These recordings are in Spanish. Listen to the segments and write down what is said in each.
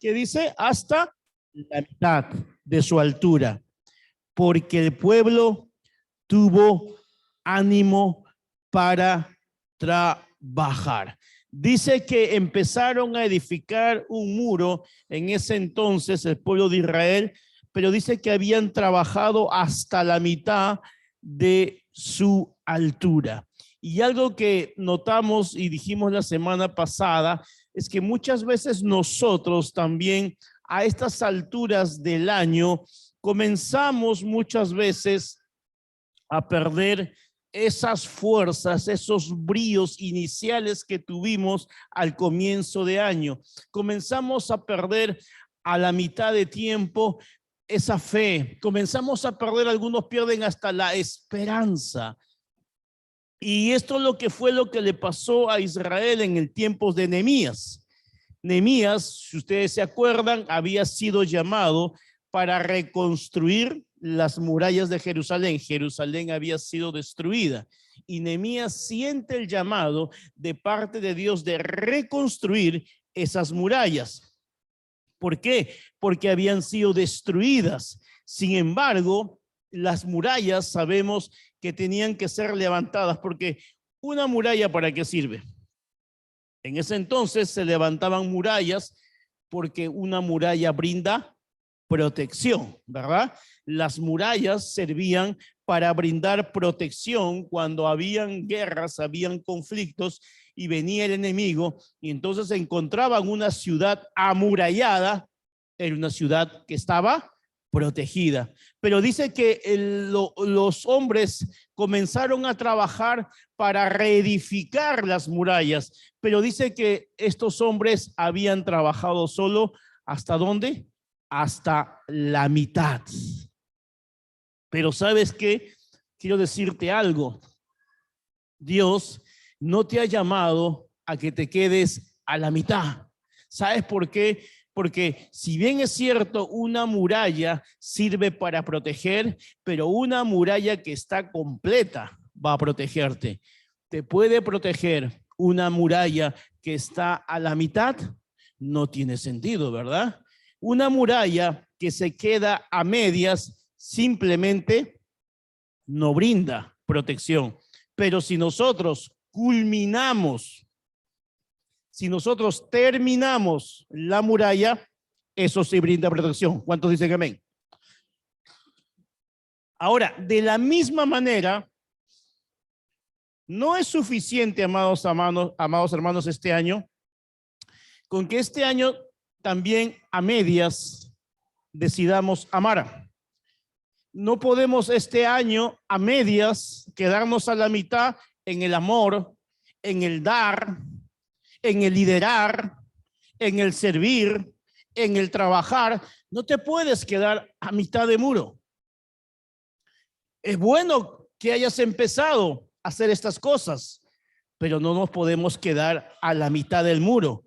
¿qué dice? Hasta la mitad de su altura, porque el pueblo tuvo ánimo para trabajar. Dice que empezaron a edificar un muro en ese entonces, el pueblo de Israel, pero dice que habían trabajado hasta la mitad de su altura. Y algo que notamos y dijimos la semana pasada es que muchas veces nosotros también a estas alturas del año comenzamos muchas veces a perder esas fuerzas, esos bríos iniciales que tuvimos al comienzo de año. Comenzamos a perder a la mitad de tiempo esa fe. Comenzamos a perder, algunos pierden hasta la esperanza. Y esto es lo que fue lo que le pasó a Israel en el tiempo de Nehemías. Nehemías, si ustedes se acuerdan, había sido llamado para reconstruir las murallas de Jerusalén. Jerusalén había sido destruida y Nehemías siente el llamado de parte de Dios de reconstruir esas murallas. ¿Por qué? Porque habían sido destruidas. Sin embargo, las murallas sabemos que tenían que ser levantadas, porque una muralla, ¿para qué sirve? En ese entonces se levantaban murallas porque una muralla brinda protección, ¿verdad? Las murallas servían para brindar protección cuando habían guerras, habían conflictos y venía el enemigo y entonces encontraban una ciudad amurallada, era una ciudad que estaba protegida. Pero dice que los hombres comenzaron a trabajar para reedificar las murallas, pero dice que estos hombres habían trabajado solo ¿hasta dónde? Hasta la mitad. Pero ¿sabes qué? Quiero decirte algo. Dios no te ha llamado a que te quedes a la mitad. ¿Sabes por qué? Porque si bien es cierto, una muralla sirve para proteger, pero una muralla que está completa va a protegerte. ¿Te puede proteger una muralla que está a la mitad? No tiene sentido, ¿verdad? Una muralla que se queda a medias simplemente no brinda protección. Pero si nosotros culminamos, si nosotros terminamos la muralla, eso sí brinda protección. ¿Cuántos dicen amén? Ahora, de la misma manera, no es suficiente, amados hermanos, este año, con que este año también a medias decidamos amar. No podemos este año a medias quedarnos a la mitad en el amor, en el dar, en el liderar, en el servir, en el trabajar. No te puedes quedar a mitad de muro. Es bueno que hayas empezado a hacer estas cosas, pero no nos podemos quedar a la mitad del muro.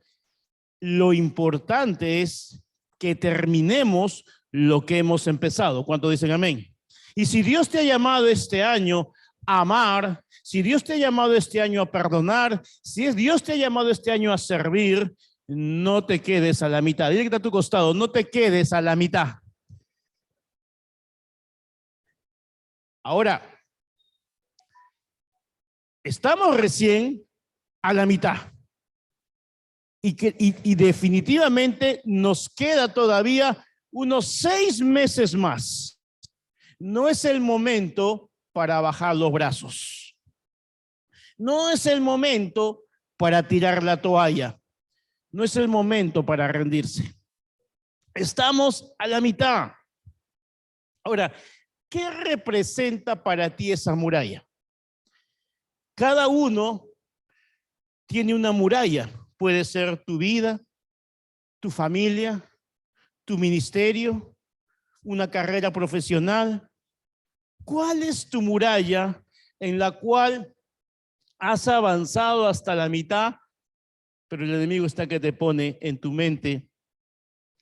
Lo importante es que terminemos lo que hemos empezado. ¿Cuántos dicen amén? Y si Dios te ha llamado este año a amar, si Dios te ha llamado este año a perdonar, si Dios te ha llamado este año a servir, no te quedes a la mitad. Dile que está a tu costado, no te quedes a la mitad. Ahora, estamos recién a la mitad. Y definitivamente nos queda todavía unos 6 meses más. No es el momento para bajar los brazos. No es el momento para tirar la toalla. No es el momento para rendirse. Estamos a la mitad. Ahora, ¿qué representa para ti esa muralla? Cada uno tiene una muralla. Puede ser tu vida, tu familia, tu ministerio, una carrera profesional. ¿Cuál es tu muralla en la cual has avanzado hasta la mitad, pero el enemigo está que te pone en tu mente?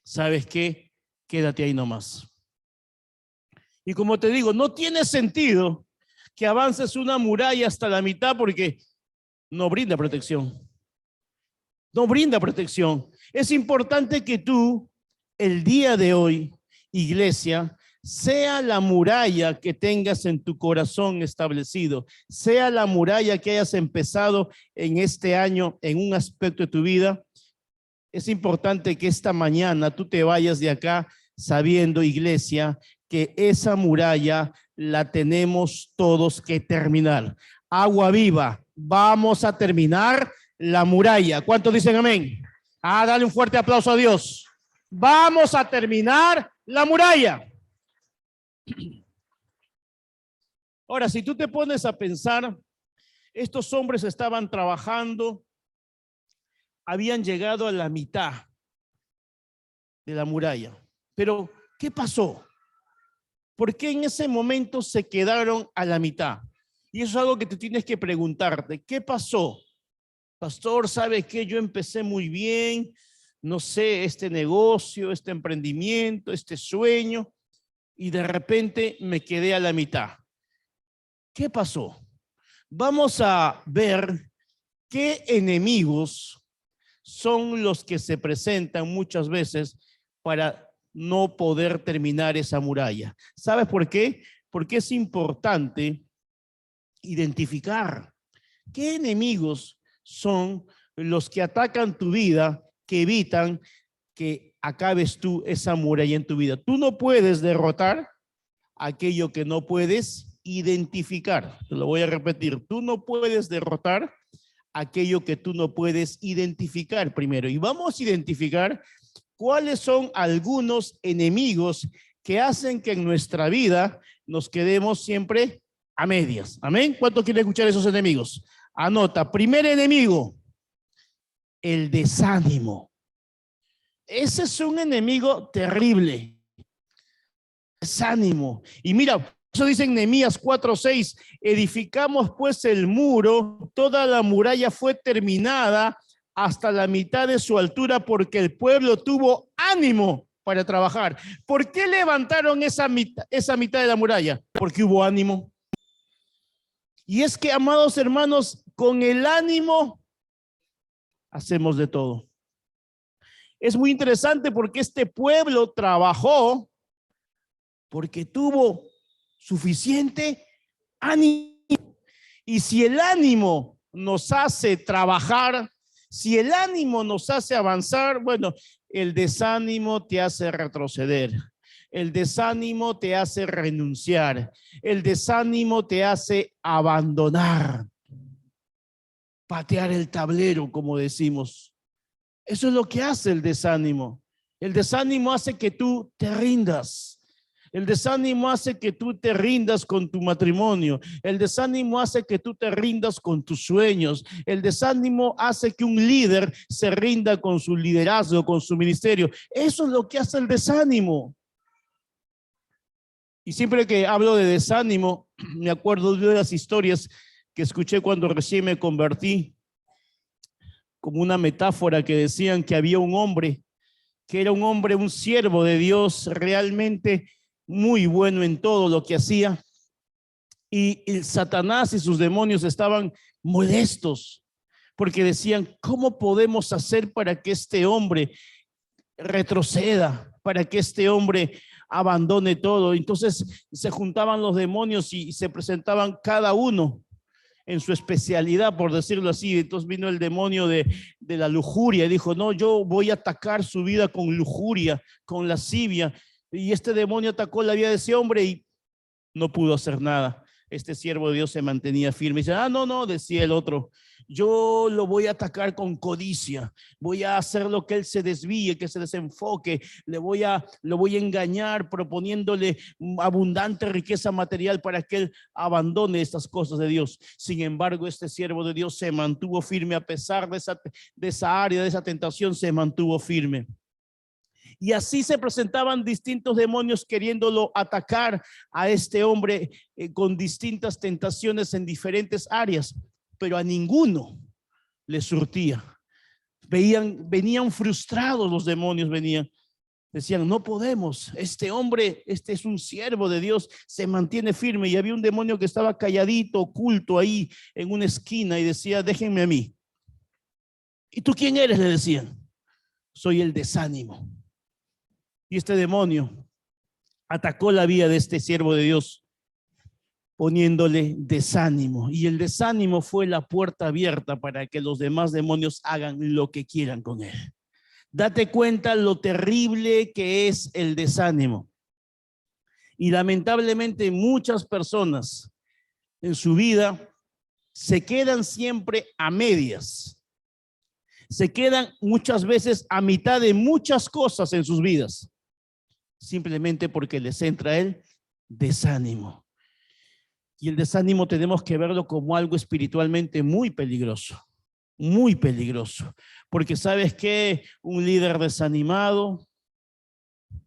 ¿Sabes qué? Quédate ahí nomás. Y como te digo, no tiene sentido que avances una muralla hasta la mitad porque no brinda protección. no brinda protección. Es importante que tú, el día de hoy, iglesia, sea la muralla que tengas en tu corazón establecido, sea la muralla que hayas empezado en este año en un aspecto de tu vida. Es importante que esta mañana tú te vayas de acá sabiendo, iglesia, que esa muralla la tenemos todos que terminar. Agua Viva, vamos a terminar la muralla. ¿Cuántos dicen amén? Dale un fuerte aplauso a Dios. Vamos a terminar la muralla. Ahora, si tú te pones a pensar, estos hombres estaban trabajando, habían llegado a la mitad de la muralla. Pero, ¿qué pasó? ¿Por qué en ese momento se quedaron a la mitad? Y eso es algo que te tienes que preguntarte. ¿Qué pasó? Pastor, ¿sabe qué? Yo empecé muy bien, no sé, este negocio, este emprendimiento, este sueño, y de repente me quedé a la mitad. ¿Qué pasó? Vamos a ver qué enemigos son los que se presentan muchas veces para no poder terminar esa muralla. ¿Sabes por qué? Porque es importante identificar qué enemigos son los que atacan tu vida, que evitan que acabes tú esa muralla en tu vida. Tú no puedes derrotar aquello que no puedes identificar. Te lo voy a repetir. Tú no puedes derrotar aquello que tú no puedes identificar primero. Y vamos a identificar cuáles son algunos enemigos que hacen que en nuestra vida nos quedemos siempre a medias. ¿Amén? ¿Cuánto quiere escuchar esos enemigos? Anota. Primer enemigo, el desánimo. Ese es un enemigo terrible. Desánimo. Y mira, eso dice en Nehemías 4:6, edificamos pues el muro, toda la muralla fue terminada hasta la mitad de su altura porque el pueblo tuvo ánimo para trabajar. ¿Por qué levantaron esa mitad de la muralla? Porque hubo ánimo. Y es que, amados hermanos, con el ánimo hacemos de todo. Es muy interesante porque este pueblo trabajó porque tuvo suficiente ánimo. Y si el ánimo nos hace trabajar, si el ánimo nos hace avanzar, bueno, el desánimo te hace retroceder. El desánimo te hace renunciar. El desánimo te hace abandonar. Patear el tablero, como decimos. Eso es lo que hace el desánimo. El desánimo hace que tú te rindas. El desánimo hace que tú te rindas con tu matrimonio. El desánimo hace que tú te rindas con tus sueños. El desánimo hace que un líder se rinda con su liderazgo, con su ministerio. Eso es lo que hace el desánimo. Y siempre que hablo de desánimo, me acuerdo de las historias que escuché cuando recién me convertí, como una metáfora que decían que había un hombre, que era un hombre, un siervo de Dios, realmente muy bueno en todo lo que hacía. Y el Satanás y sus demonios estaban molestos porque decían, ¿cómo podemos hacer para que este hombre retroceda, para que este hombre abandone todo? Entonces se juntaban los demonios y se presentaban cada uno en su especialidad, por decirlo así. Entonces vino el demonio de la lujuria y dijo, no, yo voy a atacar su vida con lujuria, con lascivia. Y este demonio atacó la vida de ese hombre y no pudo hacer nada. Este siervo de Dios se mantenía firme y dice, no, decía el otro, yo lo voy a atacar con codicia, voy a hacer lo que él se desvíe, que se desenfoque, lo voy a engañar proponiéndole abundante riqueza material para que él abandone estas cosas de Dios. Sin embargo, este siervo de Dios se mantuvo firme a pesar de esa área, de esa tentación, se mantuvo firme. Y así se presentaban distintos demonios queriéndolo atacar a este hombre con distintas tentaciones en diferentes áreas, pero a ninguno le surtía. Venían frustrados los demonios, decían, no podemos, este hombre, este es un siervo de Dios, se mantiene firme. Y había un demonio que estaba calladito, oculto ahí en una esquina y decía, déjenme a mí. ¿Y tú quién eres?, le decían. Soy el desánimo. Y este demonio atacó la vida de este siervo de Dios, poniéndole desánimo. Y el desánimo fue la puerta abierta para que los demás demonios hagan lo que quieran con él. Date cuenta lo terrible que es el desánimo. Y lamentablemente muchas personas en su vida se quedan siempre a medias. Se quedan muchas veces a mitad de muchas cosas en sus vidas, simplemente porque les entra el desánimo. Y el desánimo tenemos que verlo como algo espiritualmente muy peligroso, porque sabes que un líder desanimado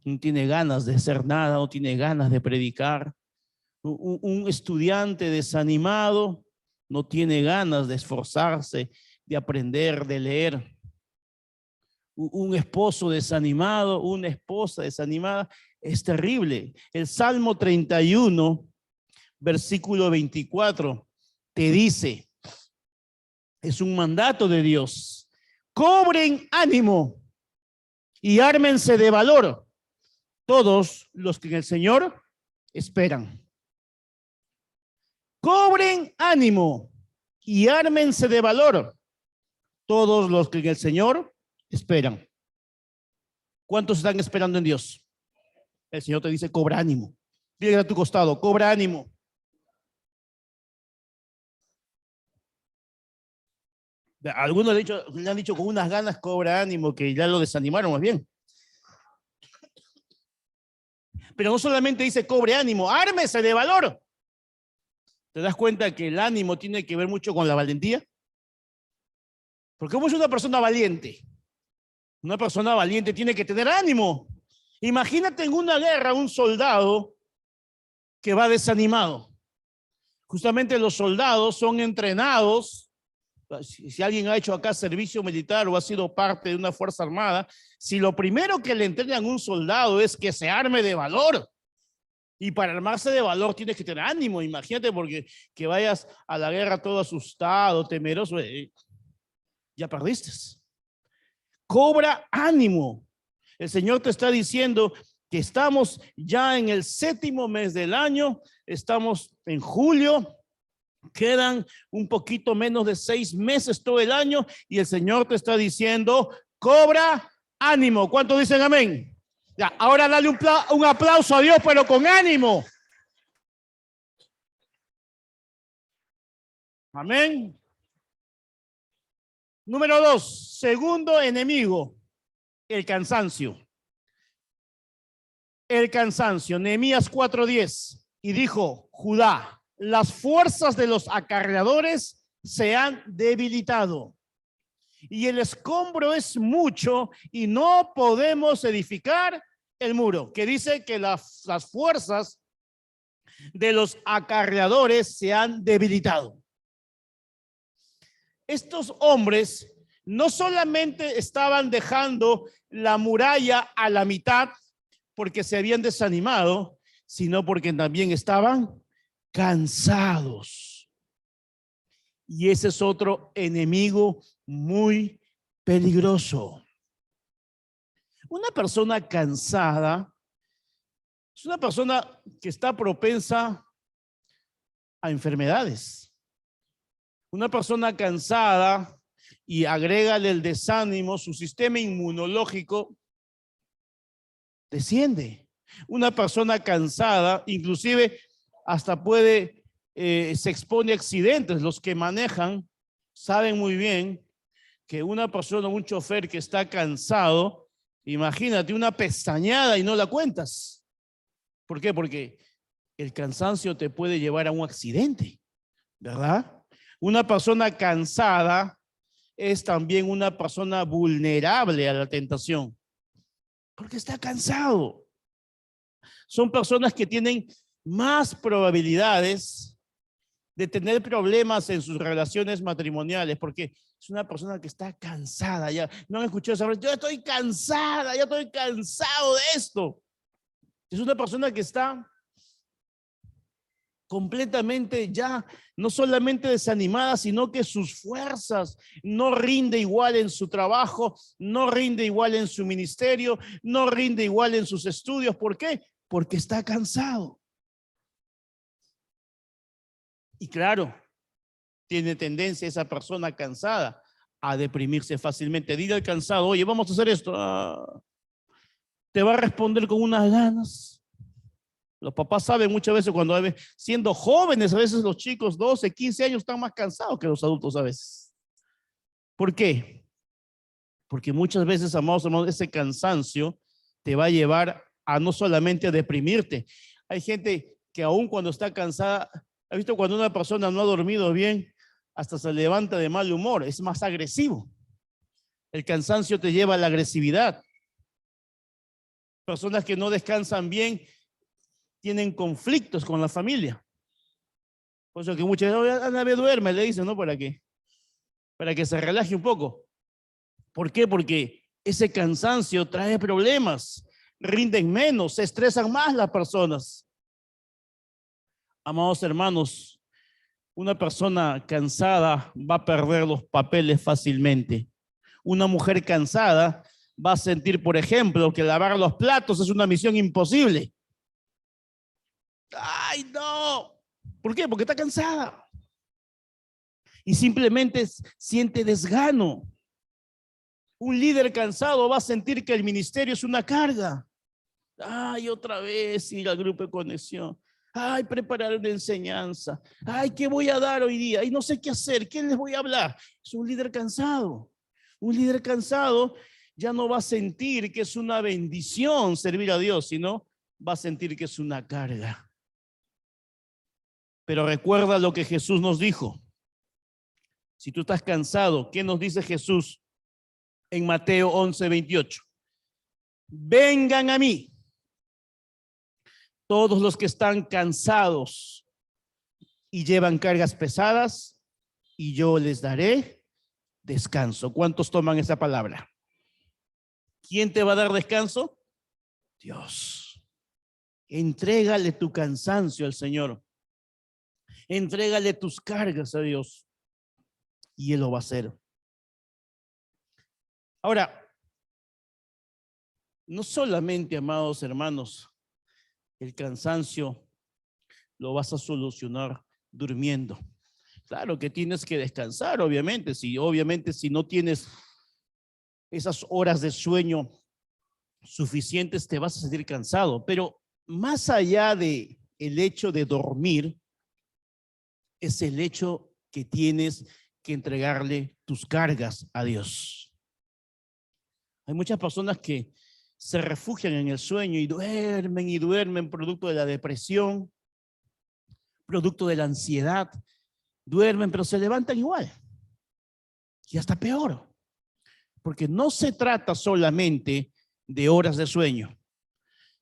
no tiene ganas de hacer nada, no tiene ganas de predicar. Un estudiante desanimado no tiene ganas de esforzarse, de aprender, de leer. Un esposo desanimado, una esposa desanimada, es terrible. El Salmo 31, versículo 24, te dice, es un mandato de Dios: cobren ánimo y ármense de valor todos los que en el Señor esperan. Cobren ánimo y ármense de valor todos los que en el Señor esperan. ¿Cuántos están esperando en Dios? El Señor te dice, cobra ánimo. Dile a tu costado, cobra ánimo. Algunos le han dicho con unas ganas, cobra ánimo, que ya lo desanimaron más bien. Pero no solamente dice cobre ánimo, ármese de valor. ¿Te das cuenta que el ánimo tiene que ver mucho con la valentía? Porque ¿cómo es una persona valiente? Una persona valiente tiene que tener ánimo. Imagínate en una guerra un soldado que va desanimado. Justamente los soldados son entrenados. Si alguien ha hecho acá servicio militar o ha sido parte de una fuerza armada, si lo primero que le entrenan a un soldado es que se arme de valor, y para armarse de valor tienes que tener ánimo. Imagínate, porque que vayas a la guerra todo asustado, temeroso, ya perdiste. Cobra ánimo. El Señor te está diciendo que estamos ya en el 7º mes del año, estamos en julio, quedan un poquito menos de 6 meses todo el año, y el Señor te está diciendo, cobra ánimo. ¿Cuántos dicen amén? Ya, ahora dale un aplauso a Dios, pero con ánimo. Amén. Número 2, segundo enemigo, el cansancio. El cansancio. Nehemías 4:10. Y dijo Judá, las fuerzas de los acarreadores se han debilitado y el escombro es mucho y no podemos edificar el muro. Que dice que las fuerzas de los acarreadores se han debilitado. Estos hombres no solamente estaban dejando la muralla a la mitad porque se habían desanimado, sino porque también estaban cansados. Y ese es otro enemigo muy peligroso. Una persona cansada es una persona que está propensa a enfermedades. Una persona cansada, y agrégale el desánimo, su sistema inmunológico desciende. Una persona cansada, inclusive hasta puede, se expone a accidentes. Los que manejan saben muy bien que una persona, un chofer que está cansado, imagínate una pestañada y no la cuentas. ¿Por qué? Porque el cansancio te puede llevar a un accidente, ¿verdad? Una persona cansada es también una persona vulnerable a la tentación, porque está cansado. Son personas que tienen más probabilidades de tener problemas en sus relaciones matrimoniales, porque es una persona que está cansada. Ya no han escuchado esa frase, yo estoy cansada, ya estoy cansado de esto. Es una persona que está completamente ya, no solamente desanimada, sino que sus fuerzas no rinde igual en su trabajo, no rinde igual en su ministerio, no rinde igual en sus estudios. ¿Por qué? Porque está cansado. Y claro, tiene tendencia esa persona cansada a deprimirse fácilmente. Dile al cansado, oye, vamos a hacer esto. Te va a responder con unas ganas. Los papás saben muchas veces cuando siendo jóvenes, a veces los chicos 12, 15 años están más cansados que los adultos a veces. ¿Por qué? Porque muchas veces, amados hermanos, ese cansancio te va a llevar a no solamente a deprimirte. Hay gente que aún cuando está cansada, ¿ha visto cuando una persona no ha dormido bien? Hasta se levanta de mal humor, es más agresivo. El cansancio te lleva a la agresividad. Personas que no descansan bien tienen conflictos con la familia. Por eso que muchas veces, Ana, duerme, le dicen, ¿no? Para que se relaje un poco. ¿Por qué? Porque ese cansancio trae problemas, rinden menos, se estresan más las personas. Amados hermanos, una persona cansada va a perder los papeles fácilmente. Una mujer cansada va a sentir, por ejemplo, que lavar los platos es una misión imposible. ¡Ay, no! ¿Por qué? Porque está cansada. Y simplemente siente desgano. Un líder cansado va a sentir que el ministerio es una carga. Ay, otra vez ir al grupo de conexión. Ay, preparar una enseñanza. Ay, ¿qué voy a dar hoy día? Y no sé qué hacer. ¿Qué les voy a hablar? Es un líder cansado. Un líder cansado ya no va a sentir que es una bendición servir a Dios, sino va a sentir que es una carga. Pero recuerda lo que Jesús nos dijo. Si tú estás cansado, ¿qué nos dice Jesús en Mateo 11:28? Vengan a mí, todos los que están cansados y llevan cargas pesadas, y yo les daré descanso. ¿Cuántos toman esa palabra? ¿Quién te va a dar descanso? Dios. Entrégale tu cansancio al Señor. Entrégale tus cargas a Dios y Él lo va a hacer. Ahora, no solamente, amados hermanos, el cansancio lo vas a solucionar durmiendo. Claro que tienes que descansar, obviamente. Si no tienes esas horas de sueño suficientes, te vas a sentir cansado. Pero más allá de el hecho de dormir, es el hecho que tienes que entregarle tus cargas a Dios. Hay muchas personas que se refugian en el sueño y duermen producto de la depresión, producto de la ansiedad. Duermen, pero se levantan igual. Y hasta peor. Porque no se trata solamente de horas de sueño.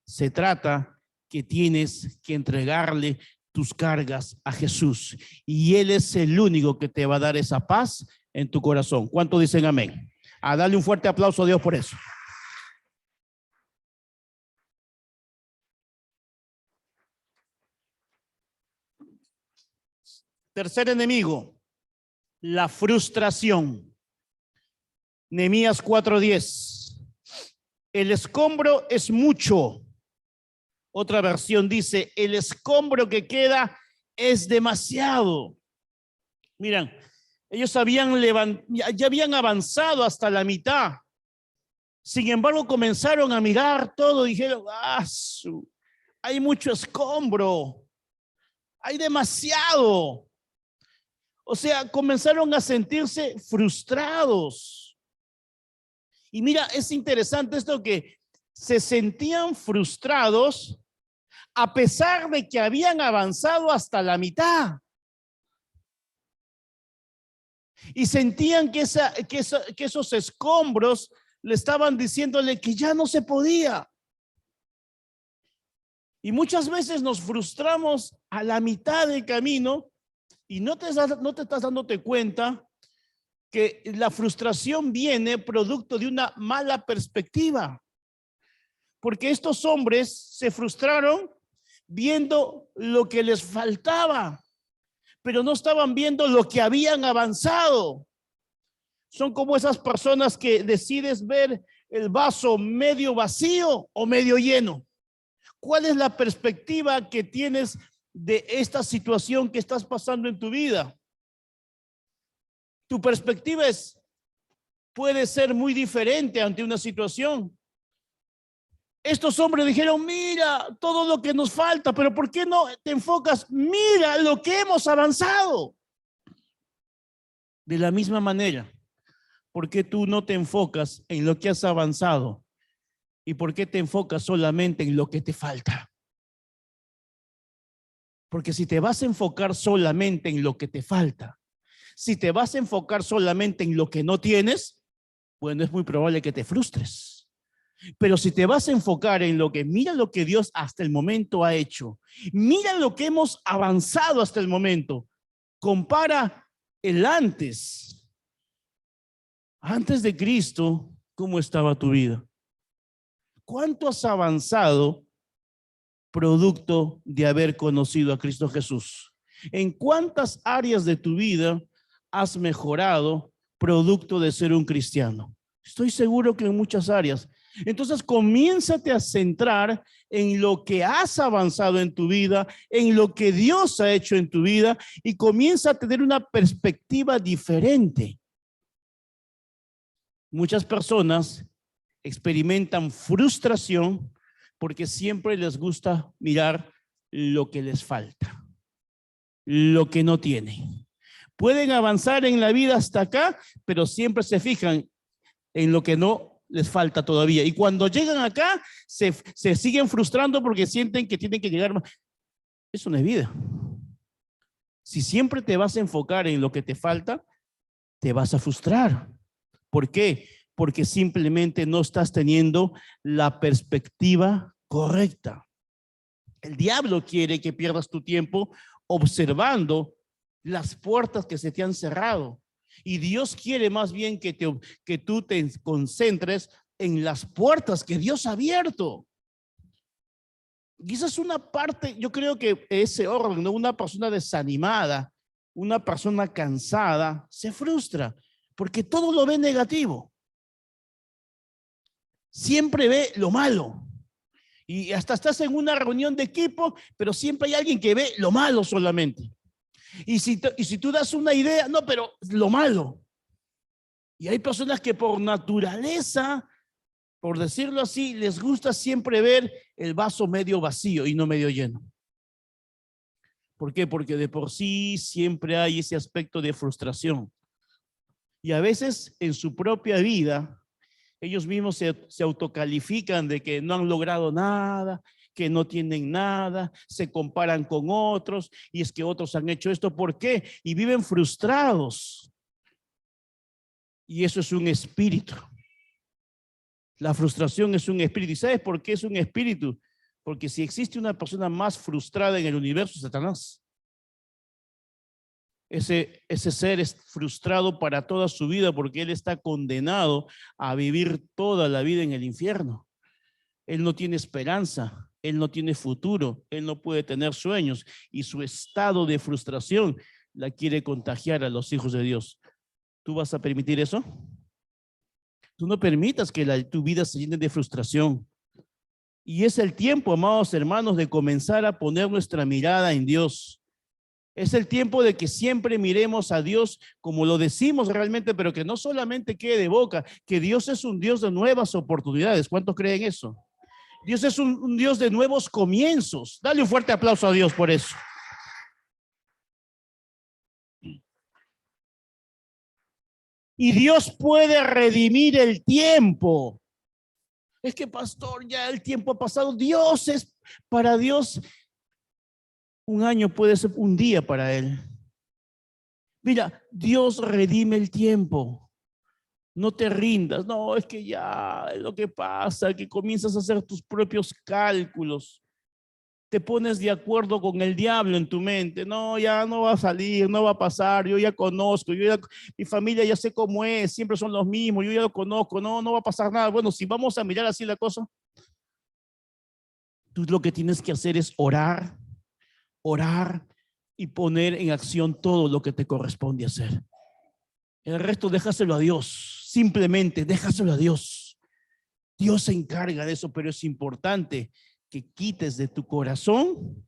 Se trata que tienes que entregarle tus cargas a Jesús. Y Él es el único que te va a dar esa paz en tu corazón. ¿Cuántos dicen amén? A darle un fuerte aplauso a Dios por eso. Tercer enemigo, la frustración. Nehemías 4:10. El escombro es mucho. Otra versión dice, el escombro que queda es demasiado. Miren, ellos ya habían avanzado hasta la mitad. Sin embargo, comenzaron a mirar todo y dijeron, hay mucho escombro. Hay demasiado. O sea, comenzaron a sentirse frustrados. Y mira, es interesante esto que se sentían frustrados a pesar de que habían avanzado hasta la mitad. Y sentían que esos escombros le estaban diciéndole que ya no se podía. Y muchas veces nos frustramos a la mitad del camino y no te estás dándote cuenta que la frustración viene producto de una mala perspectiva. Porque estos hombres se frustraron viendo lo que les faltaba, pero no estaban viendo lo que habían avanzado. Son como esas personas que decides ver el vaso medio vacío o medio lleno. ¿Cuál es la perspectiva que tienes de esta situación que estás pasando en tu vida? Tu perspectiva puede ser muy diferente ante una situación. Estos hombres dijeron, mira todo lo que nos falta, pero ¿por qué no te enfocas? Mira lo que hemos avanzado. De la misma manera, ¿por qué tú no te enfocas en lo que has avanzado? ¿Y por qué te enfocas solamente en lo que te falta? Porque si te vas a enfocar solamente en lo que te falta, si te vas a enfocar solamente en lo que no tienes, bueno, es muy probable que te frustres. Pero si te vas a enfocar en lo que, mira lo que Dios hasta el momento ha hecho, mira lo que hemos avanzado hasta el momento, compara el antes de Cristo, ¿cómo estaba tu vida? ¿Cuánto has avanzado producto de haber conocido a Cristo Jesús? ¿En cuántas áreas de tu vida has mejorado producto de ser un cristiano? Estoy seguro que en muchas áreas. Entonces, comiénzate a centrar en lo que has avanzado en tu vida, en lo que Dios ha hecho en tu vida, y comienza a tener una perspectiva diferente. Muchas personas experimentan frustración porque siempre les gusta mirar lo que les falta, lo que no tienen. Pueden avanzar en la vida hasta acá, pero siempre se fijan en lo que no les falta todavía. Y cuando llegan acá, se siguen frustrando porque sienten que tienen que llegar más. Eso no es vida. Si siempre te vas a enfocar en lo que te falta, te vas a frustrar. ¿Por qué? Porque simplemente no estás teniendo la perspectiva correcta. El diablo quiere que pierdas tu tiempo observando las puertas que se te han cerrado. Y Dios quiere más bien que tú te concentres en las puertas que Dios ha abierto. Y esa es una parte, yo creo que ese orden, ¿no? Una persona desanimada, una persona cansada, se frustra porque todo lo ve negativo. Siempre ve lo malo. Y hasta estás en una reunión de equipo, pero siempre hay alguien que ve lo malo solamente. Y si tú das una idea, no, pero lo malo. Y hay personas que por naturaleza, por decirlo así, les gusta siempre ver el vaso medio vacío y no medio lleno. ¿Por qué? Porque de por sí siempre hay ese aspecto de frustración. Y a veces en su propia vida, ellos mismos se autocalifican de que no han logrado nada, que no tienen nada, se comparan con otros, y es que otros han hecho esto. ¿Por qué? Y viven frustrados. Y eso es un espíritu. La frustración es un espíritu. ¿Y sabes por qué es un espíritu? Porque si existe una persona más frustrada en el universo, es Satanás. Ese ser es frustrado para toda su vida porque él está condenado a vivir toda la vida en el infierno. Él no tiene esperanza, él no tiene futuro, él no puede tener sueños y su estado de frustración la quiere contagiar a los hijos de Dios. ¿Tú vas a permitir eso? Tú no permitas que tu vida se llene de frustración. Y es el tiempo, amados hermanos, de comenzar a poner nuestra mirada en Dios. Es el tiempo de que siempre miremos a Dios como lo decimos realmente, pero que no solamente quede de boca, que Dios es un Dios de nuevas oportunidades. ¿Cuántos creen eso? Dios es un Dios de nuevos comienzos. Dale un fuerte aplauso a Dios por eso. Y Dios puede redimir el tiempo. Es que, pastor, ya el tiempo ha pasado. Para Dios, un año puede ser un día para él. Mira, Dios redime el tiempo. No te rindas. No, es que ya lo que pasa, que comienzas a hacer tus propios cálculos. Te pones de acuerdo con el diablo en tu mente. No, ya no va a salir, no va a pasar. Yo ya conozco, mi familia ya sé cómo es, siempre son los mismos, yo ya lo conozco, no va a pasar nada. Bueno, si vamos a mirar así la cosa, Tú lo que tienes que hacer es orar, orar y poner en acción todo lo que te corresponde hacer. El resto déjaselo a Dios, simplemente déjaselo a Dios. Dios se encarga de eso, pero es importante que quites de tu corazón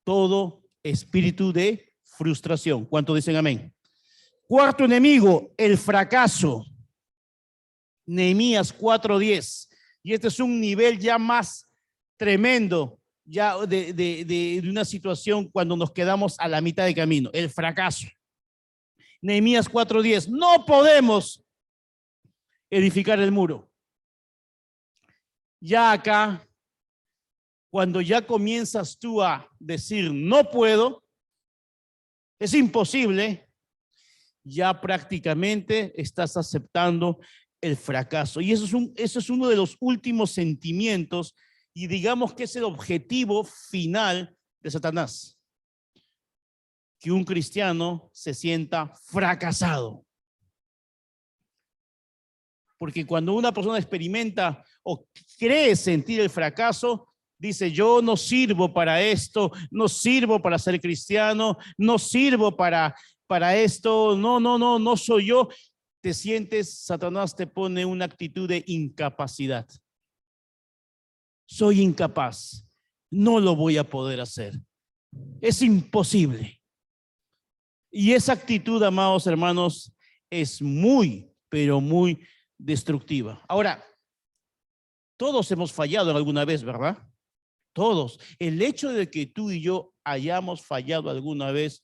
todo espíritu de frustración. ¿Cuántos dicen amén? Cuarto enemigo, el fracaso. Nehemías 4:10. Y este es un nivel ya más tremendo, ya de una situación cuando nos quedamos a la mitad de camino, el fracaso. Nehemías 4:10. No podemos edificar el muro. Ya acá, cuando ya comienzas tú a decir no puedo, es imposible, ya prácticamente estás aceptando el fracaso. Y eso es uno de los últimos sentimientos y digamos que es el objetivo final de Satanás. Que un cristiano se sienta fracasado. Porque cuando una persona experimenta o cree sentir el fracaso, dice, yo no sirvo para esto, no sirvo para ser cristiano, no sirvo para esto, no soy yo. Te sientes, Satanás te pone una actitud de incapacidad. Soy incapaz, no lo voy a poder hacer. Es imposible. Y esa actitud, amados hermanos, es muy, pero muy destructiva. Ahora, todos hemos fallado alguna vez, ¿verdad? Todos. El hecho de que tú y yo hayamos fallado alguna vez,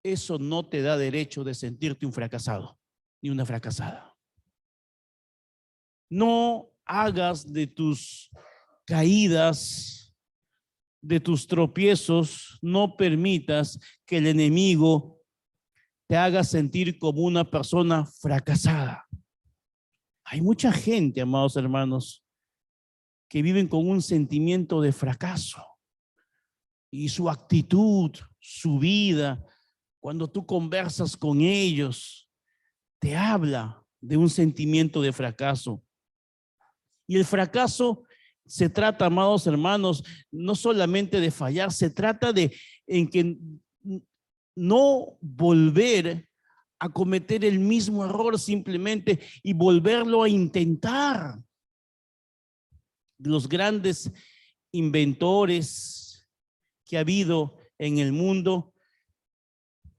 eso no te da derecho de sentirte un fracasado, ni una fracasada. No hagas de tus caídas, de tus tropiezos, no permitas que el enemigo te haga sentir como una persona fracasada. Hay mucha gente, amados hermanos, que viven con un sentimiento de fracaso y su actitud, su vida, cuando tú conversas con ellos, te habla de un sentimiento de fracaso. Y el fracaso se trata, amados hermanos, no solamente de fallar, se trata de en que no volver a cometer el mismo error simplemente y volverlo a intentar. Los grandes inventores que ha habido en el mundo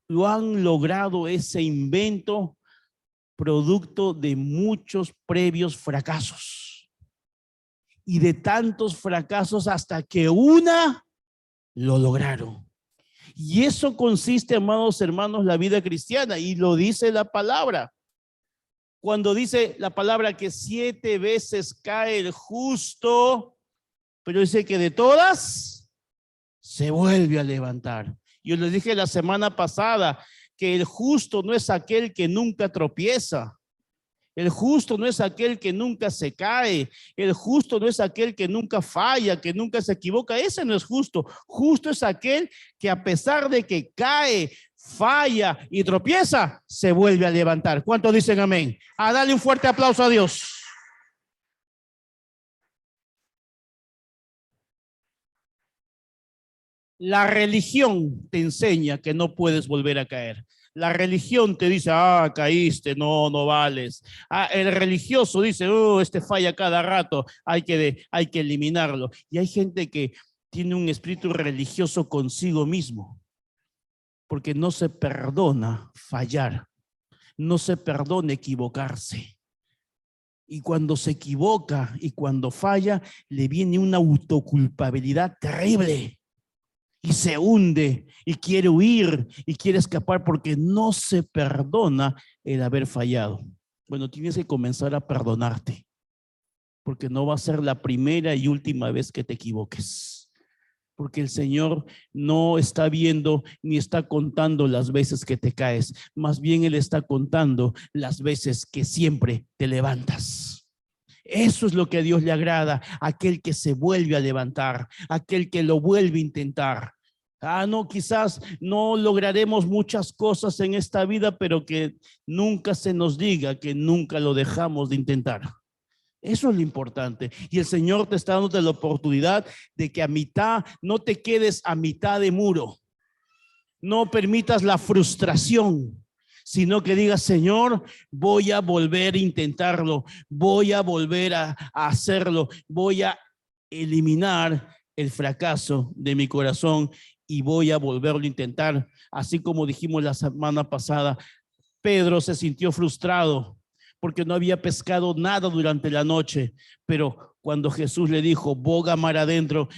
lo han logrado ese invento producto de muchos previos fracasos y de tantos fracasos hasta que una lo lograron. Y eso consiste, amados hermanos, la vida cristiana, y lo dice la palabra. Cuando dice la palabra que 7 veces cae el justo, pero dice que de todas se vuelve a levantar. Yo les dije la semana pasada que el justo no es aquel que nunca tropieza. El justo no es aquel que nunca se cae. El justo no es aquel que nunca falla, que nunca se equivoca. Ese no es justo. Justo es aquel que a pesar de que cae, falla y tropieza, se vuelve a levantar. ¿Cuántos dicen amén? A darle un fuerte aplauso a Dios. La religión te enseña que no puedes volver a caer. La religión te dice, caíste, no vales. El religioso dice, este falla cada rato, hay que eliminarlo. Y hay gente que tiene un espíritu religioso consigo mismo, porque no se perdona fallar, no se perdona equivocarse. Y cuando se equivoca y cuando falla, le viene una autoculpabilidad terrible. Y se hunde y quiere huir y quiere escapar porque no se perdona el haber fallado. Bueno, tienes que comenzar a perdonarte, porque no va a ser la primera y última vez que te equivoques. Porque el Señor no está viendo ni está contando las veces que te caes. Más bien Él está contando las veces que siempre te levantas. Eso es lo que a Dios le agrada, aquel que se vuelve a levantar, aquel que lo vuelve a intentar. No, quizás no lograremos muchas cosas en esta vida, pero que nunca se nos diga que nunca lo dejamos de intentar. Eso es lo importante. Y el Señor te está dando la oportunidad de que a mitad, no te quedes a mitad de muro. No permitas la frustración, sino que digas, Señor, voy a volver a intentarlo, voy a volver a hacerlo, voy a eliminar el fracaso de mi corazón y voy a volverlo a intentar. Así como dijimos la semana pasada, Pedro se sintió frustrado porque no había pescado nada durante la noche, pero cuando Jesús le dijo, boga mar adentro,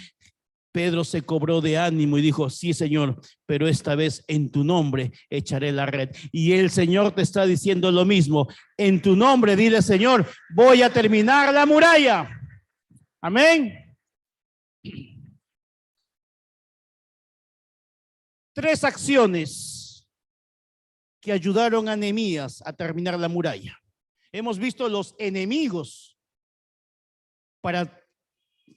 Pedro se cobró de ánimo y dijo, sí, Señor, pero esta vez en tu nombre echaré la red. Y el Señor te está diciendo lo mismo. En tu nombre, dile, Señor, voy a terminar la muralla. Amén. 3 acciones que ayudaron a Nehemías a terminar la muralla. Hemos visto los enemigos para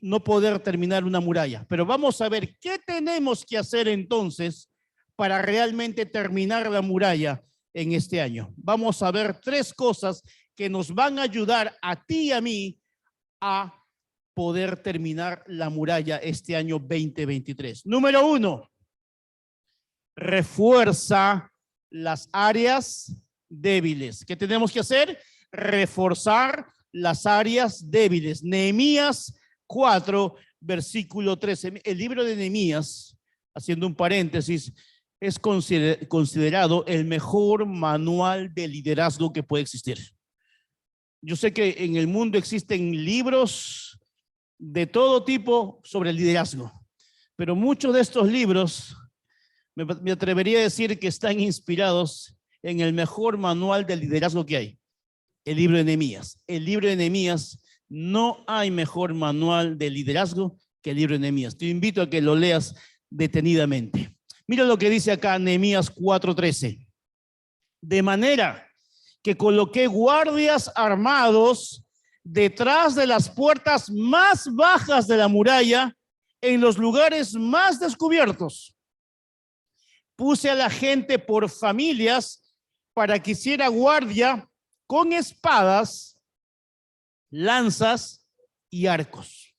no poder terminar una muralla, pero vamos a ver qué tenemos que hacer entonces para realmente terminar la muralla en este año. Vamos a ver 3 cosas que nos van a ayudar a ti y a mí a poder terminar la muralla este año 2023. Número 1, refuerza las áreas débiles. ¿Qué tenemos que hacer? Reforzar las áreas débiles. Nehemías 4, versículo 13. El libro de Nehemías, haciendo un paréntesis, es considerado el mejor manual de liderazgo que puede existir. Yo sé que en el mundo existen libros de todo tipo sobre el liderazgo, pero muchos de estos libros me atrevería a decir que están inspirados en el mejor manual de liderazgo que hay, el libro de Nehemías. El libro de Nehemías, no hay mejor manual de liderazgo que el libro de Nehemías. Te invito a que lo leas detenidamente. Mira lo que dice acá Nehemías 4:13. De manera que coloqué guardias armados detrás de las puertas más bajas de la muralla, en los lugares más descubiertos. Puse a la gente por familias para que hiciera guardia con espadas, lanzas y arcos.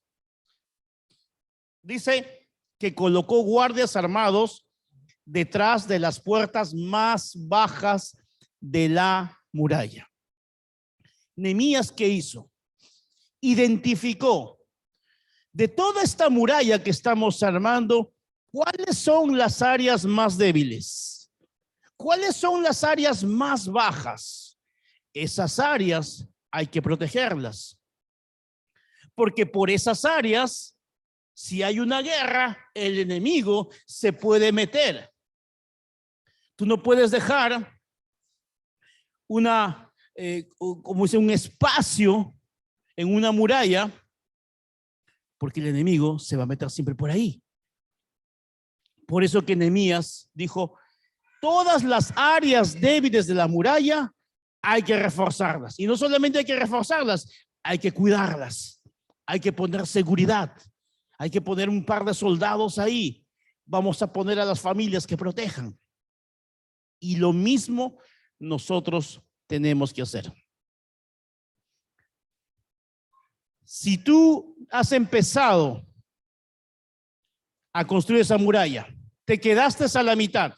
Dice que colocó guardias armados detrás de las puertas más bajas de la muralla. Nehemías, ¿qué hizo? Identificó de toda esta muralla que estamos armando, ¿cuáles son las áreas más débiles? ¿Cuáles son las áreas más bajas? Esas áreas hay que protegerlas, porque por esas áreas, si hay una guerra, el enemigo se puede meter. Tú no puedes dejar como dice, un espacio en una muralla, porque el enemigo se va a meter siempre por ahí. Por eso que Nehemías dijo, todas las áreas débiles de la muralla hay que reforzarlas. Y no solamente hay que reforzarlas, hay que cuidarlas. Hay que poner seguridad. Hay que poner un par de soldados ahí. Vamos a poner a las familias que protejan. Y lo mismo nosotros tenemos que hacer. Si tú has empezado a construir esa muralla, te quedaste a la mitad.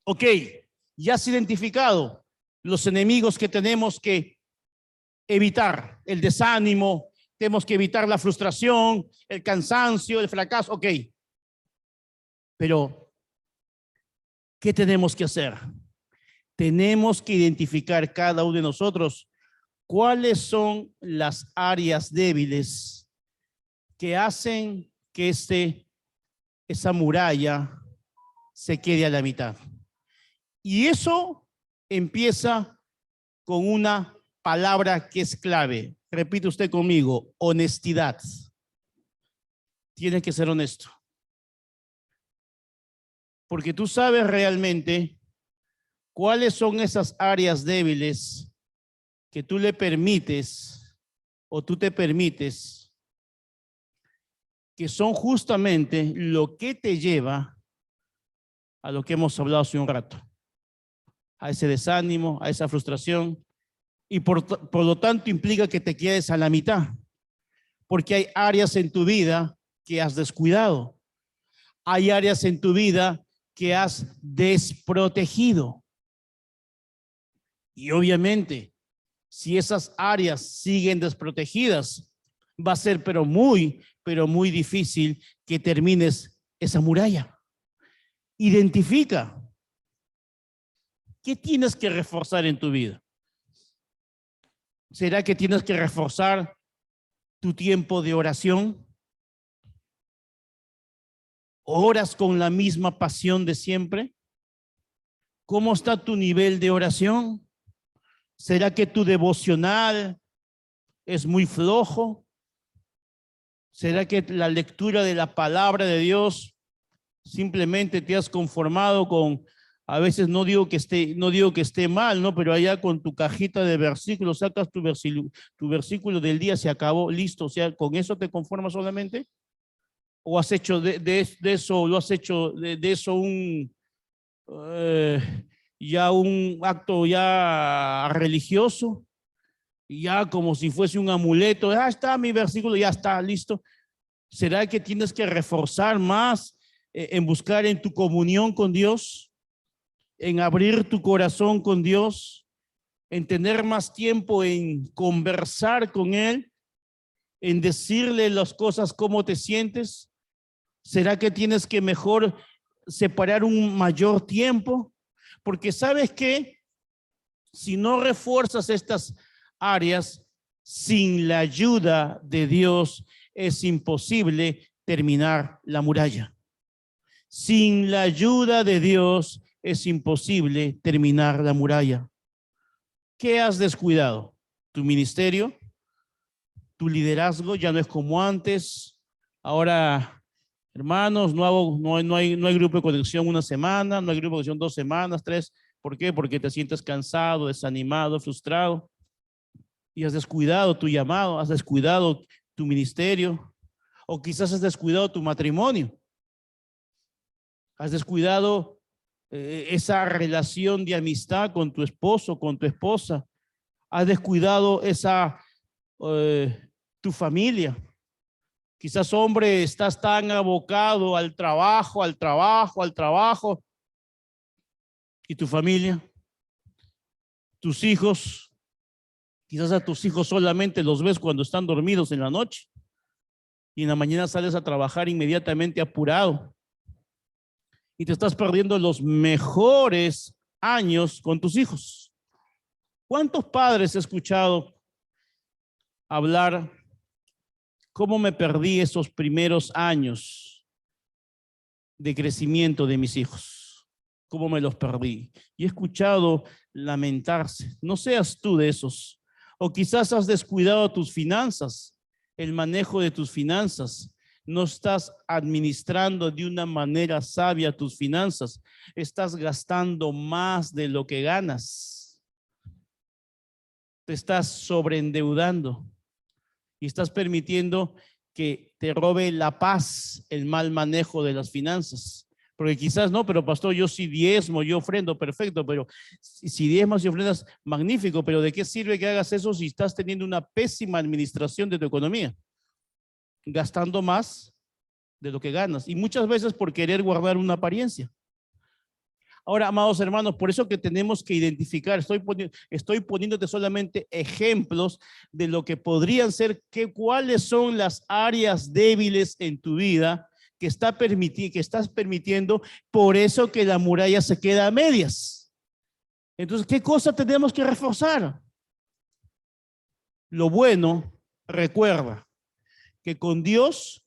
Ok, ya has identificado los enemigos que tenemos que evitar, el desánimo, tenemos que evitar la frustración, el cansancio, el fracaso, ok. Pero, ¿qué tenemos que hacer? Tenemos que identificar cada uno de nosotros cuáles son las áreas débiles que hacen que esa muralla se quede a la mitad. Y eso empieza con una palabra que es clave. Repite usted conmigo, honestidad. Tienes que ser honesto. Porque tú sabes realmente cuáles son esas áreas débiles que tú le permites o tú te permites, que son justamente lo que te lleva a lo que hemos hablado hace un rato, a ese desánimo, a esa frustración, y por lo tanto implica que te quedes a la mitad, porque hay áreas en tu vida que has descuidado. Hay áreas en tu vida que has desprotegido. Y obviamente, si esas áreas siguen desprotegidas, va a ser pero muy difícil que termines esa muralla. Identifica qué tienes que reforzar en tu vida. ¿Será que tienes que reforzar tu tiempo de oración? ¿Oras con la misma pasión de siempre? ¿Cómo está tu nivel de oración? ¿Será que tu devocional es muy flojo? ¿Será que la lectura de la palabra de Dios simplemente te has conformado con, a veces no digo que esté mal, ¿no? Pero allá con tu cajita de versículos sacas tu versículo del día, se acabó, listo, o sea, ¿con eso te conformas solamente? ¿O has hecho de eso, lo has hecho de eso ya un acto ya religioso? Ya como si fuese un amuleto, ya está mi versículo, ya está, listo. ¿Será que tienes que reforzar más en buscar en tu comunión con Dios, en abrir tu corazón con Dios, en tener más tiempo en conversar con Él, en decirle las cosas, cómo te sientes? ¿Será que tienes que mejor separar un mayor tiempo? Porque sabes que si no refuerzas estas áreas, sin la ayuda de Dios es imposible terminar la muralla. Sin la ayuda de Dios es imposible terminar la muralla. ¿Qué has descuidado? ¿Tu ministerio? ¿Tu liderazgo? Ya no es como antes. Ahora, hermanos, no hay grupo de conexión una semana, no hay grupo de conexión 2 semanas, 3. ¿Por qué? Porque te sientes cansado, desanimado, frustrado. Y has descuidado tu llamado, has descuidado tu ministerio, o quizás has descuidado tu matrimonio. Has descuidado esa relación de amistad con tu esposo, con tu esposa. Has descuidado tu familia. Quizás, hombre, estás tan abocado al trabajo. ¿Y tu familia? Tus hijos. Quizás a tus hijos solamente los ves cuando están dormidos en la noche. Y en la mañana sales a trabajar inmediatamente apurado. Y te estás perdiendo los mejores años con tus hijos. ¿Cuántos padres he escuchado hablar cómo me perdí esos primeros años de crecimiento de mis hijos? ¿Cómo me los perdí? Y he escuchado lamentarse. No seas tú de esos. O quizás has descuidado tus finanzas, el manejo de tus finanzas. No estás administrando de una manera sabia tus finanzas. Estás gastando más de lo que ganas. Te estás sobreendeudando y estás permitiendo que te robe la paz el mal manejo de las finanzas. Porque quizás no, pero pastor, yo sí diezmo, yo ofrendo, perfecto, pero si diezmas y ofrendas, magnífico, pero ¿de qué sirve que hagas eso si estás teniendo una pésima administración de tu economía? Gastando más de lo que ganas, y muchas veces por querer guardar una apariencia. Ahora, amados hermanos, por eso que tenemos que identificar, estoy poniéndote solamente ejemplos de lo que podrían ser, cuáles son las áreas débiles en tu vida que estás permitiendo, por eso que la muralla se queda a medias. Entonces, ¿qué cosa tenemos que reforzar? Lo bueno, recuerda que con Dios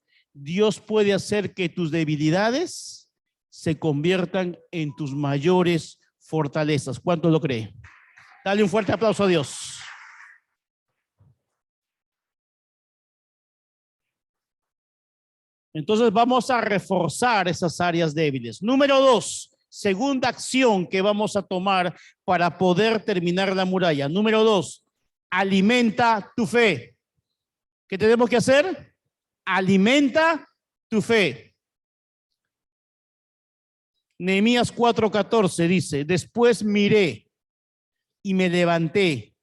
puede hacer que tus debilidades se conviertan en tus mayores fortalezas. ¿Cuánto lo cree? Dale un fuerte aplauso a Dios. Entonces vamos a reforzar esas áreas débiles. Número 2, segunda acción que vamos a tomar para poder terminar la muralla. Número 2, alimenta tu fe. ¿Qué tenemos que hacer? Alimenta tu fe. Nehemías 4:14 dice, después miré y me levanté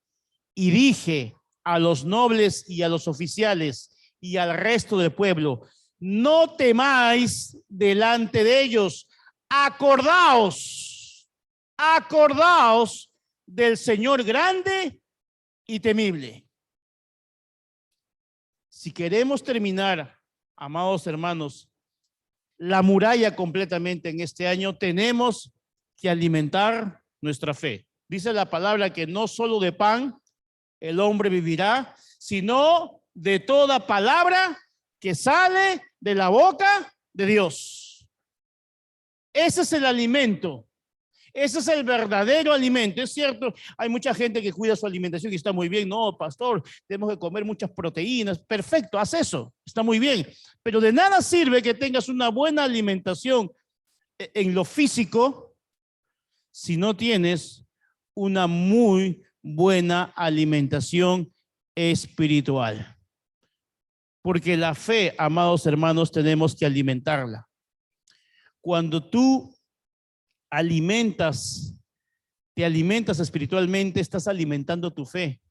Y dije a los nobles y a los oficiales y al resto del pueblo: no temáis delante de ellos, acordaos del Señor grande y temible. Si queremos terminar, amados hermanos, la muralla completamente en este año, tenemos que alimentar nuestra fe. Dice la palabra que no solo de pan el hombre vivirá, sino de toda palabra que sale de la boca de Dios. Ese es el alimento. Ese es el verdadero alimento. Es cierto, hay mucha gente que cuida su alimentación y está muy bien. No, pastor, tenemos que comer muchas proteínas. Perfecto, haz eso, está muy bien. Pero de nada sirve que tengas una buena alimentación en lo físico si no tienes una muy buena alimentación espiritual. Porque la fe, amados hermanos, tenemos que alimentarla. Cuando tú te alimentas espiritualmente, estás alimentando tu fe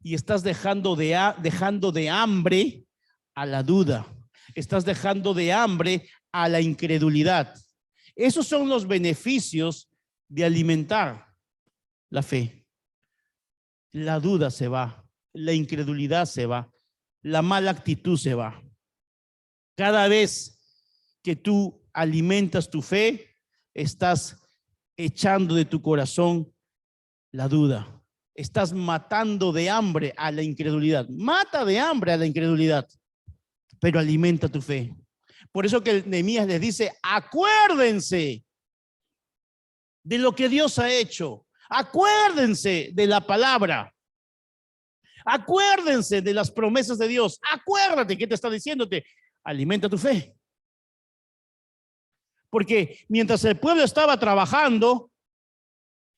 y estás dejando de hambre a la duda, estás dejando de hambre a la incredulidad. Esos son los beneficios de alimentar la fe. La duda se va, la incredulidad se va, la mala actitud se va. Cada vez que tú alimentas tu fe, estás echando de tu corazón la duda. Estás matando de hambre a la incredulidad. Mata de hambre a la incredulidad, pero alimenta tu fe. Por eso que Nehemías les dice: acuérdense de lo que Dios ha hecho. Acuérdense de la palabra. Acuérdense de las promesas de Dios. Acuérdate, ¿qué te está diciéndote? Alimenta tu fe. Porque mientras el pueblo estaba trabajando,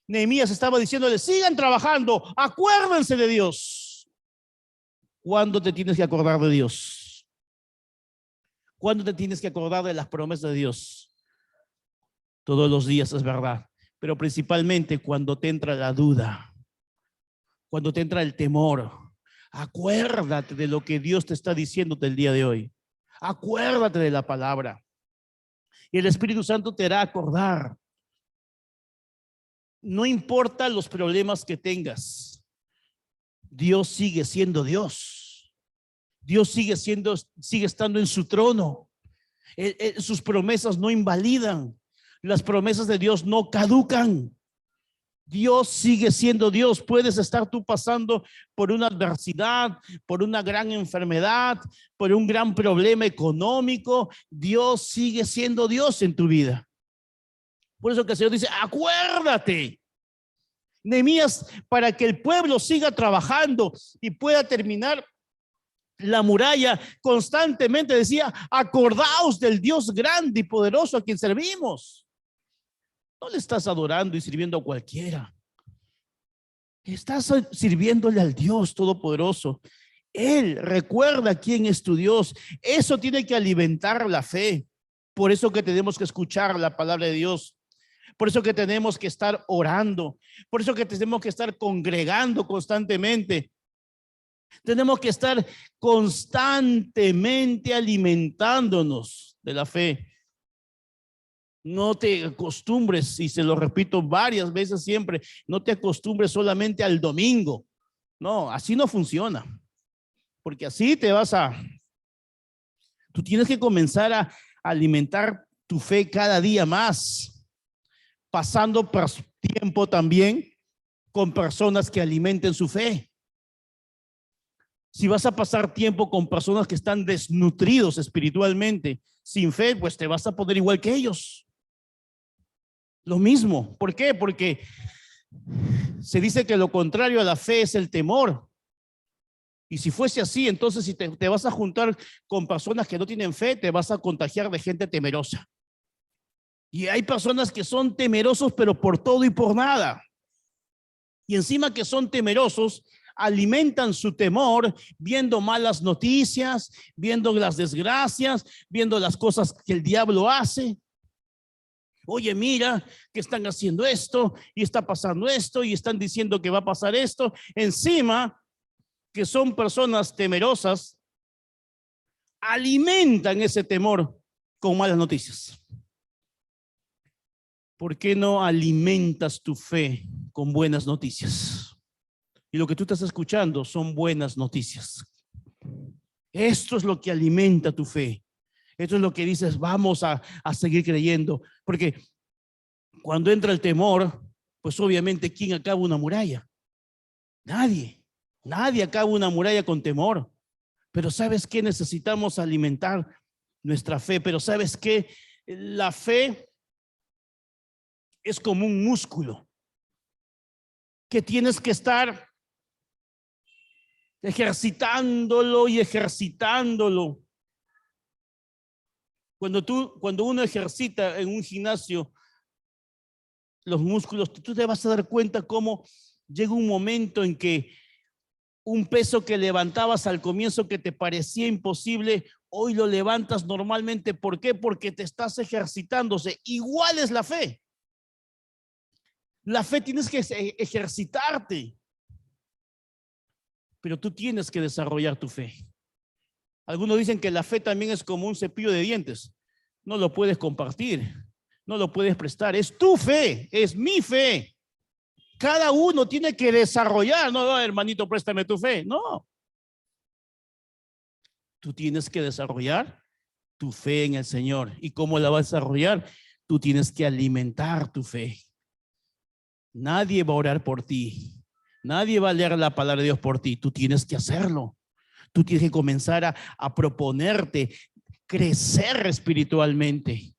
Nehemías estaba diciéndole: sigan trabajando, acuérdense de Dios. ¿Cuándo te tienes que acordar de Dios? ¿Cuándo te tienes que acordar de las promesas de Dios? Todos los días, es verdad. Pero principalmente cuando te entra la duda, cuando te entra el temor. Acuérdate de lo que Dios te está diciendo del día de hoy. Acuérdate de la palabra. Y el Espíritu Santo te hará acordar. No importa los problemas que tengas, Dios sigue siendo Dios. Dios sigue estando en su trono. Sus promesas no invalidan. Las promesas de Dios no caducan. Dios sigue siendo Dios. Puedes estar tú pasando por una adversidad, por una gran enfermedad, por un gran problema económico. Dios sigue siendo Dios en tu vida. Por eso que el Señor dice: acuérdate. Nehemías, para que el pueblo siga trabajando y pueda terminar la muralla, constantemente decía: acordaos del Dios grande y poderoso a quien servimos. No le estás adorando y sirviendo a cualquiera. Estás sirviéndole al Dios Todopoderoso. Él recuerda quién es tu Dios. Eso tiene que alimentar la fe. Por eso que tenemos que escuchar la palabra de Dios. Por eso que tenemos que estar orando. Por eso que tenemos que estar congregando constantemente. Tenemos que estar constantemente alimentándonos de la fe. No te acostumbres, y se lo repito varias veces siempre, no te acostumbres solamente al domingo. No, así no funciona. Porque así tú tienes que comenzar a alimentar tu fe cada día más, pasando tiempo también con personas que alimenten su fe. Si vas a pasar tiempo con personas que están desnutridos espiritualmente, sin fe, pues te vas a poner igual que ellos. Lo mismo. ¿Por qué? Porque se dice que lo contrario a la fe es el temor. Y si fuese así, entonces si te vas a juntar con personas que no tienen fe, te vas a contagiar de gente temerosa. Y hay personas que son temerosos, pero por todo y por nada. Y encima que son temerosos, alimentan su temor viendo malas noticias, viendo las desgracias, viendo las cosas que el diablo hace. Oye, mira que están haciendo esto y está pasando esto y están diciendo que va a pasar esto. Encima, que son personas temerosas, alimentan ese temor con malas noticias. ¿Por qué no alimentas tu fe con buenas noticias? Y lo que tú estás escuchando son buenas noticias. Esto es lo que alimenta tu fe. Esto es lo que dices, vamos a seguir creyendo. Porque cuando entra el temor, pues obviamente, ¿quién acaba una muralla? Nadie. Nadie acaba una muralla con temor. Pero ¿sabes qué? Necesitamos alimentar nuestra fe. Pero ¿sabes qué? La fe es como un músculo que tienes que estar ejercitándolo y ejercitándolo. Cuando uno ejercita en un gimnasio los músculos, tú te vas a dar cuenta cómo llega un momento en que un peso que levantabas al comienzo que te parecía imposible, hoy lo levantas normalmente. ¿Por qué? Porque te estás ejercitándose. Igual es la fe. La fe tienes que ejercitarte, pero tú tienes que desarrollar tu fe. Algunos dicen que la fe también es como un cepillo de dientes. No lo puedes compartir, no lo puedes prestar. Es tu fe, es mi fe. Cada uno tiene que desarrollar. No, hermanito, préstame tu fe. No. Tú tienes que desarrollar tu fe en el Señor. ¿Y cómo la vas a desarrollar? Tú tienes que alimentar tu fe. Nadie va a orar por ti. Nadie va a leer la palabra de Dios por ti. Tú tienes que hacerlo. Tú tienes que comenzar a proponerte crecer espiritualmente.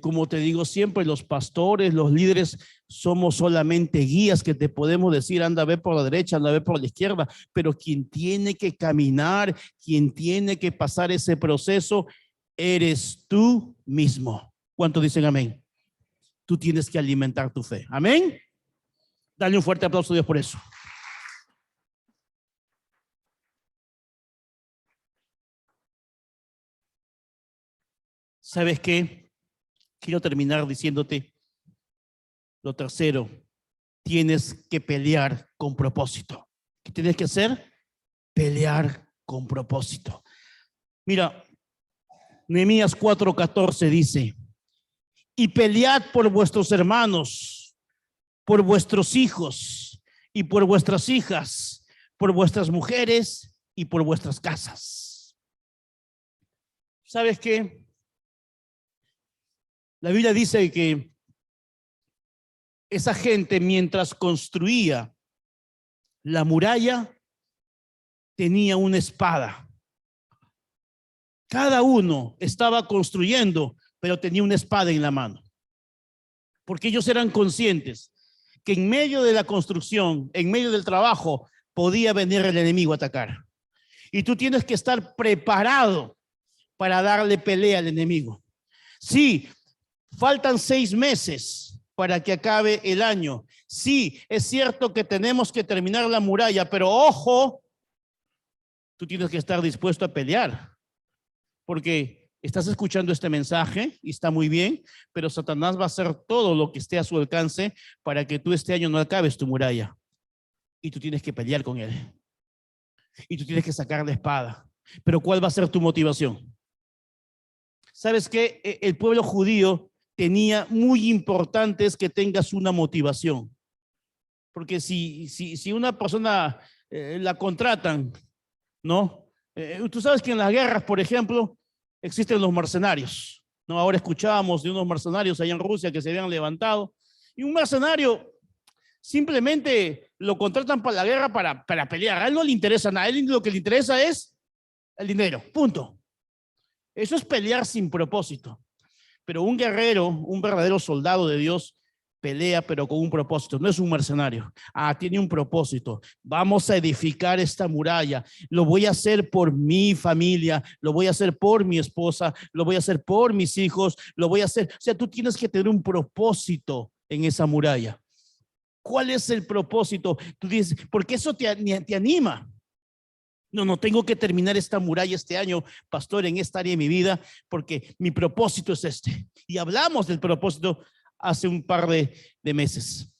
Como te digo siempre, los pastores, los líderes, somos solamente guías que te podemos decir, anda a ver por la derecha, anda a ver por la izquierda, pero quien tiene que caminar, quien tiene que pasar ese proceso, eres tú mismo. ¿Cuántos dicen amén? Tú tienes que alimentar tu fe. Amén. Dale un fuerte aplauso a Dios por eso. ¿Sabes qué? Quiero terminar diciéndote lo tercero. Tienes que pelear con propósito. ¿Qué tienes que hacer? Pelear con propósito. Mira, Nehemías 4:14 dice, y pelead por vuestros hermanos, por vuestros hijos y por vuestras hijas, por vuestras mujeres y por vuestras casas. ¿Sabes qué? La Biblia dice que esa gente, mientras construía la muralla, tenía una espada. Cada uno estaba construyendo, pero tenía una espada en la mano. Porque ellos eran conscientes que en medio de la construcción, en medio del trabajo, podía venir el enemigo a atacar. Y tú tienes que estar preparado para darle pelea al enemigo. Sí, faltan 6 meses para que acabe el año. Sí, es cierto que tenemos que terminar la muralla, pero ojo, tú tienes que estar dispuesto a pelear, porque estás escuchando este mensaje y está muy bien, pero Satanás va a hacer todo lo que esté a su alcance para que tú este año no acabes tu muralla. Y tú tienes que pelear con él. Y tú tienes que sacar la espada. Pero ¿cuál va a ser tu motivación? ¿Sabes qué? El pueblo judío tenía muy importante es que tengas una motivación. Porque si una persona la contratan, ¿no? Tú sabes que en las guerras, por ejemplo, existen los mercenarios, ¿no? Ahora escuchábamos de unos mercenarios allá en Rusia que se habían levantado. Y un mercenario simplemente lo contratan para la guerra para pelear. A él no le interesa nada. A él lo que le interesa es el dinero. Punto. Eso es pelear sin propósito. Pero un guerrero, un verdadero soldado de Dios, pelea pero con un propósito. No es un mercenario. Tiene un propósito. Vamos a edificar esta muralla. Lo voy a hacer por mi familia. Lo voy a hacer por mi esposa. Lo voy a hacer por mis hijos. Lo voy a hacer. O sea, tú tienes que tener un propósito en esa muralla. ¿Cuál es el propósito? Tú dices, porque eso te anima. No, no tengo que terminar esta muralla este año, pastor, en esta área de mi vida, porque mi propósito es este. Y hablamos del propósito hace un par de meses.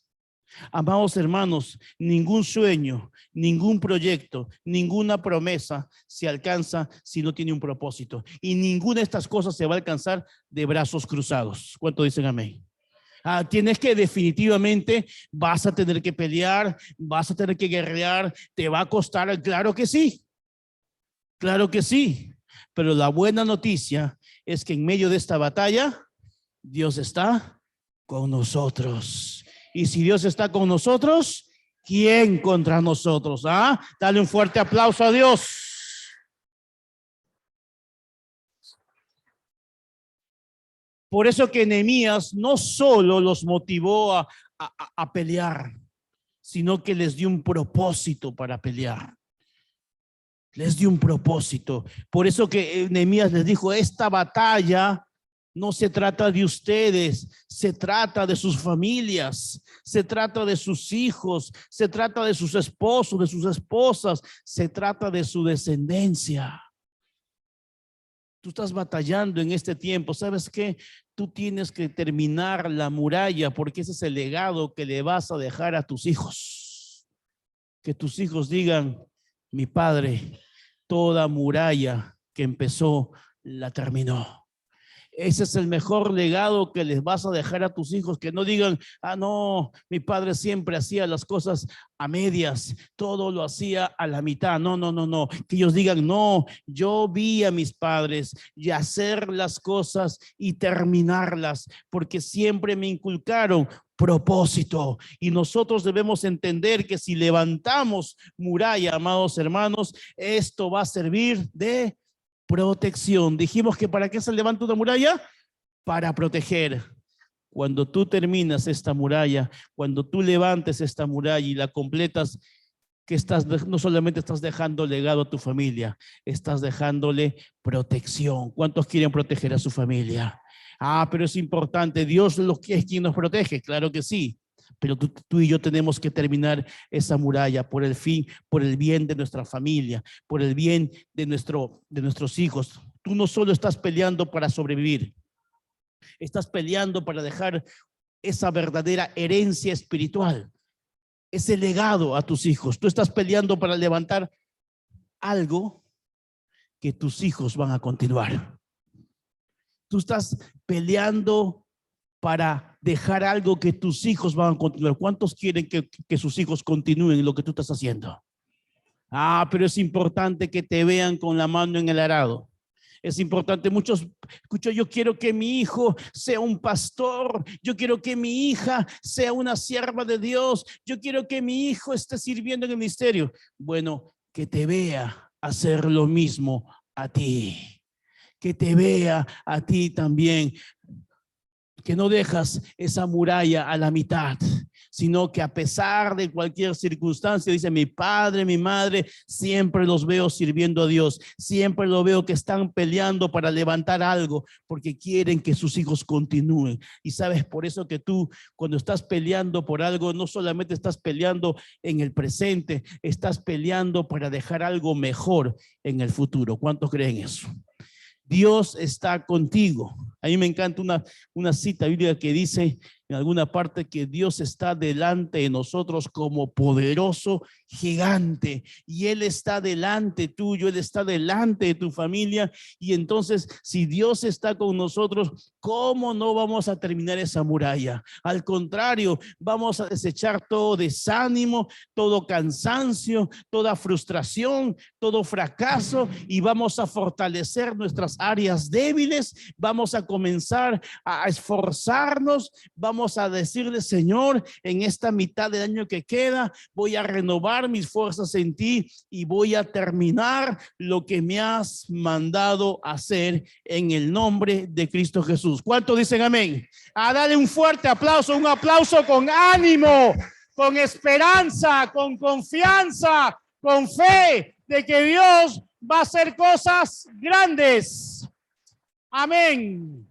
Amados hermanos, ningún sueño, ningún proyecto, ninguna promesa se alcanza si no tiene un propósito. Y ninguna de estas cosas se va a alcanzar de brazos cruzados. ¿Cuánto dicen amén? Tienes que definitivamente, vas a tener que pelear, vas a tener que guerrear, te va a costar, claro que sí, claro que sí. Pero la buena noticia es que en medio de esta batalla, Dios está con nosotros. Y si Dios está con nosotros, ¿quién contra nosotros? Dale un fuerte aplauso a Dios. Por eso que Nehemías no solo los motivó a pelear, sino que les dio un propósito para pelear. Les dio un propósito. Por eso que Nehemías les dijo, esta batalla no se trata de ustedes, se trata de sus familias, se trata de sus hijos, se trata de sus esposos, de sus esposas, se trata de su descendencia. Tú estás batallando en este tiempo. ¿Sabes qué? Tú tienes que terminar la muralla porque ese es el legado que le vas a dejar a tus hijos. Que tus hijos digan, mi padre, toda muralla que empezó, la terminó. Ese es el mejor legado que les vas a dejar a tus hijos, que no digan, no, mi padre siempre hacía las cosas a medias, todo lo hacía a la mitad. No, no, no, no. Que ellos digan, no, yo vi a mis padres y hacer las cosas y terminarlas, porque siempre me inculcaron propósito. Y nosotros debemos entender que si levantamos muralla, amados hermanos, esto va a servir de protección. Dijimos que ¿para qué se levanta una muralla? Para proteger. Cuando tú terminas esta muralla, cuando tú levantes esta muralla y la completas, que estás, no solamente estás dejando legado a tu familia, estás dejándole protección. ¿Cuántos quieren proteger a su familia? Pero es importante, Dios es quien nos protege, claro que sí. Pero tú y yo tenemos que terminar esa muralla por el fin, por el bien de nuestra familia, por el bien de nuestros hijos. Tú no solo estás peleando para sobrevivir, estás peleando para dejar esa verdadera herencia espiritual, ese legado a tus hijos. Tú estás peleando para levantar algo que tus hijos van a continuar. Tú estás peleando para dejar algo que tus hijos van a continuar. ¿Cuántos quieren que sus hijos continúen lo que tú estás haciendo? Pero es importante que te vean con la mano en el arado. Es importante, muchos escucho, yo quiero que mi hijo sea un pastor, yo quiero que mi hija sea una sierva de Dios, yo quiero que mi hijo esté sirviendo en el ministerio. Bueno, que te vea hacer lo mismo a ti, que te vea a ti también, que no dejas esa muralla a la mitad, sino que a pesar de cualquier circunstancia, dice mi padre, mi madre, siempre los veo sirviendo a Dios, siempre lo veo que están peleando para levantar algo, porque quieren que sus hijos continúen. Y sabes, por eso que tú, cuando estás peleando por algo, no solamente estás peleando en el presente, estás peleando para dejar algo mejor en el futuro. ¿Cuántos creen eso? Dios está contigo. A mí me encanta una cita bíblica que dice en alguna parte que Dios está delante de nosotros como poderoso gigante, y Él está delante tuyo, Él está delante de tu familia. Y entonces, si Dios está con nosotros, ¿cómo no vamos a terminar esa muralla? Al contrario, vamos a desechar todo desánimo, todo cansancio, toda frustración, todo fracaso, y vamos a fortalecer nuestras áreas débiles. Vamos a comenzar a esforzarnos, vamos a decirle, Señor, en esta mitad del año que queda, voy a renovar mis fuerzas en ti y voy a terminar lo que me has mandado hacer en el nombre de Cristo Jesús. ¿Cuántos dicen amén? Dale un fuerte aplauso, un aplauso con ánimo, con esperanza, con confianza, con fe de que Dios va a hacer cosas grandes. Amén.